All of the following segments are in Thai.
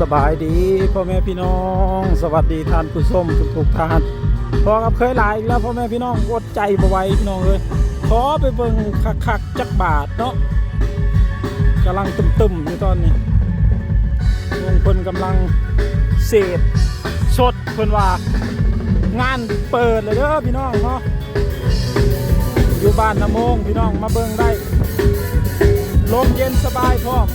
สบายดีพ่อแม่พี่น้องสวัสดีท่านผู้ชมทุกท่านพอกับเคยหลายอีกแล้วพ่อแม่พี่น้องอดใจบ่ไหวพี่น้องเลยขอไปเบิ่งคักๆจักบาทเนาะกำลังตึมๆอยู่ตอนนี้วงเพิ่นกำลังเสพสดเพิ่นว่างานเปิดเลยเด้อพี่น้องเนาะอยู่บ้านน้ำมงพี่น้องมาเบิ่งได้ลมเย็นสบายพร้อม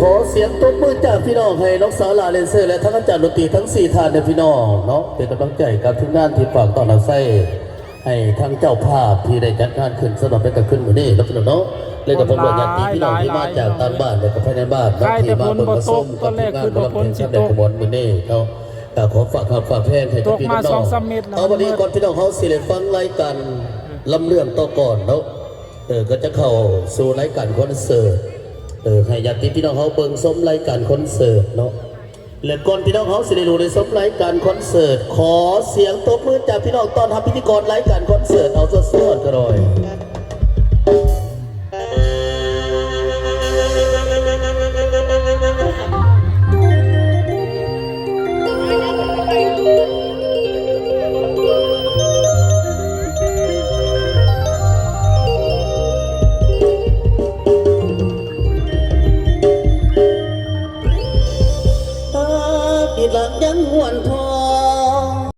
ขอเสียงตบมือจากพี่น้องให้น้องสาวลาเลนเซอร์และทั้งอาจารย์ดนตรีทั้ง4ท่านเนี่ยพี่น้องเนาะเป็นกำลังใจกับทุกงานที่ฝากต่อเราใส่ให้ทั้งเจ้าภาพที่ได้จัดงานขึ้นสำหรับเป็นการขึ้นวันนี้แล้วพี่น้องเนาะเลยกับผมบอกญาติพี่น้องที่มาจากต่างบ้านและกับภายในบ้านที่มาเปิดประสมกับงานรับเป็นสำเร็จขบวนวันนี้เนาะขอฝากฝากแพงให้พี่น้องเอาวันนี้ก่อนพี่น้องเขาสิได้ฟังรายการลำเรื่องต่อก่อนเนาะก็จะเข้าสู่รายการคอนเสิร์ต ให้ญาติพี่น้องเขาเบิ่งชมรายการคอนเสิร์ตเนาะและก่อนพี่น้องเขาสิได้รู้ในชมรายการคอนเสิร์ตขอเสียงตบมือจากพี่น้องต้อนรับพิธีกรรายการคอนเสิร์ตเอาสดๆกันหน่อย